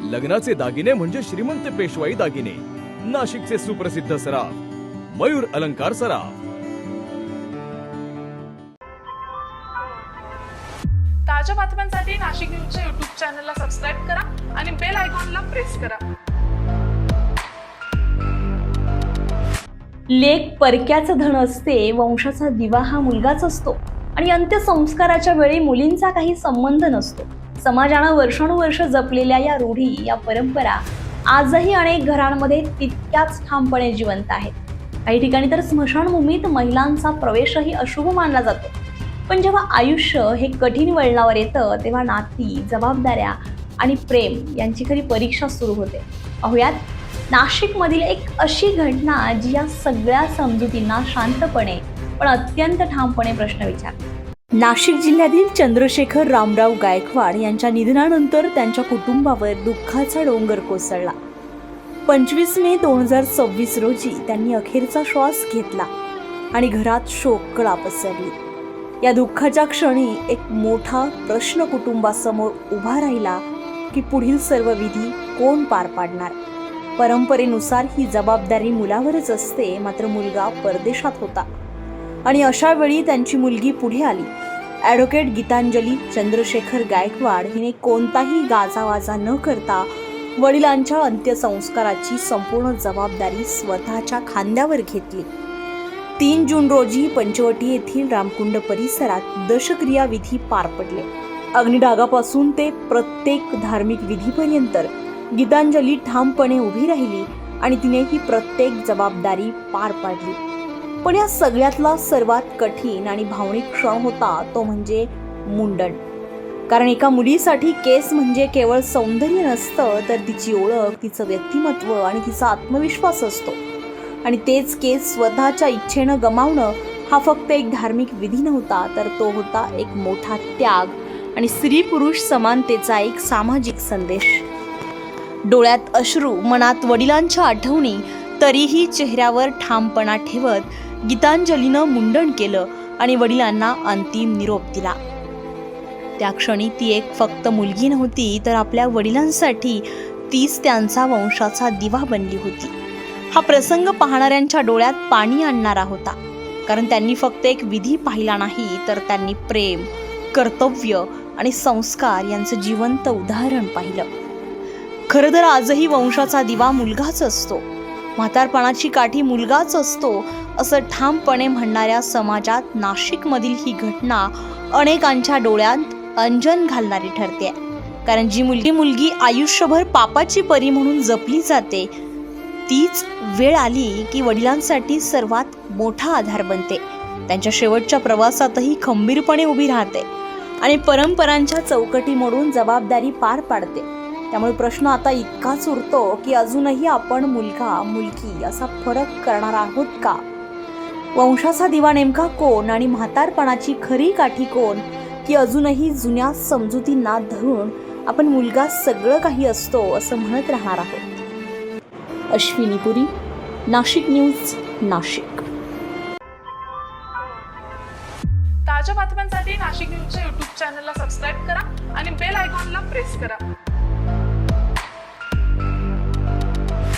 लग्नाचे दागिने म्हणजे श्रीमंत पेशवाई दागिने, नाशिकचे सुप्रसिद्ध सराफ मयूर अलंकार सराफ। ताज्या बातम्यांसाठी नाशिक न्यूजच्या YouTube चॅनलला सबस्क्राईब करा आणि बेल आयकॉनला प्रेस करा। लेक परक्याचं धन असते, वंशाचा दिवा हा मुलगाच असतो आणि अंत्यसंस्काराच्या वेळी मुलींचा काही संबंध नसतो। समाजानं वर्षानुवर्ष जपलेल्या या रूढी, या परंपरा आजही अनेक घरांमध्ये तितक्याच ठामपणे जिवंत आहेत। काही ठिकाणी तर स्मशानभूमीत महिलांचा प्रवेशही अशुभ मानला जातो। पण जेव्हा आयुष्य हे कठीण वळणावर येतं तेव्हा नाती, जबाबदाऱ्या आणि प्रेम यांची खरी परीक्षा सुरू होते। पाहुयात नाशिकमधील एक अशी घटना जी या सगळ्या समजुतींना शांतपणे पण अत्यंत ठामपणे प्रश्न विचारते। नाशिक जिल्ह्यातील चंद्रशेखर रामराव गायकवाड यांच्या निधनानंतर त्यांच्या कुटुंबावर दुःखाचा डोंगर कोसळला। 25 मे 2026 रोजी त्यांनी अखेरचा श्वास घेतला आणि घरात शोककळा पसरली। या दुःखाच्या क्षणी एक मोठा प्रश्न कुटुंबासमोर उभा राहिला की पुढील सर्व विधी कोण पार पाडणार। परंपरेनुसार ही जबाबदारी मुलावरच असते, मात्र मुलगा परदेशात होता आणि अशा वेळी त्यांची मुलगी पुढे आली। ॲडव्होकेट गीतांजली चंद्रशेखर गायकवाड हिने कोणताही गाजावाजा न करता वडिलांच्या अंत्यसंस्काराची संपूर्ण जबाबदारी स्वतःच्या खांद्यावर घेतली। 3 जून रोजी पंचवटी येथील रामकुंड परिसरात दशक्रिया विधी पार पडले। अग्निडागापासून ते प्रत्येक धार्मिक विधीपर्यंत गीतांजली ठामपणे उभी राहिली आणि तिने ही प्रत्येक जबाबदारी पार पाडली। पण या सगळ्यातला सर्वात कठीण आणि भावनिक क्षण होता तो म्हणजे मुंडन। कारण एका मुलीसाठी केस म्हणजे केवळ सौंदर्य नसतं, तर तिची ओळख, तिचं व्यक्तिमत्व आणि तिचा आत्मविश्वास असतो। आणि तेच केस स्वतःच्या इच्छेनं गमावणं हा फक्त एक धार्मिक विधी नव्हता, तर तो होता एक मोठा त्याग आणि स्त्री पुरुष समानतेचा एक सामाजिक संदेश। डोळ्यात अश्रू, मनात वडिलांच्या आठवणी, तरीही चेहऱ्यावर ठामपणा ठेवत गीतांजलीनं मुंडन केलं आणि वडिलांना अंतिम निरोप दिला। त्या क्षणी ती एक फक्त मुलगी नव्हती, तर आपल्या वडिलांसाठी तीच त्यांचा वंशाचा दिवा बनली होती। हा प्रसंग पाहणाऱ्यांच्या डोळ्यात पाणी आणणारा होता, कारण त्यांनी फक्त एक विधी पाहिला नाही, तर त्यांनी प्रेम, कर्तव्य आणि संस्कार यांचं जिवंत उदाहरण पाहिलं। खरं तर आजही वंशाचा दिवा मुलगाच असतो, म्हातारपणाची काठी मुलगाच असतो, असं ठामपणे म्हणणाऱ्या समाजात नाशिकमधील ही घटना अनेकांच्या डोळ्यात अंजन घालणारी ठरते। कारण जी मुलगी आयुष्यभर पापाची परी म्हणून जपली जाते, तीच वेळ आली की वडिलांसाठी सर्वात मोठा आधार बनते, त्यांच्या शेवटच्या प्रवासातही खंबीरपणे उभी राहते आणि परंपरांच्या चौकटी मोडून जबाबदारी पार पाडते। त्यामुळे प्रश्न आता इतकाच उरतो की अजूनही आपण मुलगा मुलगी असा फरक करणार आहोत का? वंशाचा दिवा नेमका कोण आणि म्हातारपणाची खरी काठी कोण? की अजूनही जुन्या समजुतींना धरून आपण मुलगा सगळं काही असतो असं म्हणत राहणार आहोत? अश्विनी पुरी, नाशिक न्यूज, नाशिक। ताज्या बातम्यांसाठी नाशिक न्यूजच्या YouTube चॅनलला सबस्क्राईब करा आणि बेल आयकॉनला प्रेस करा।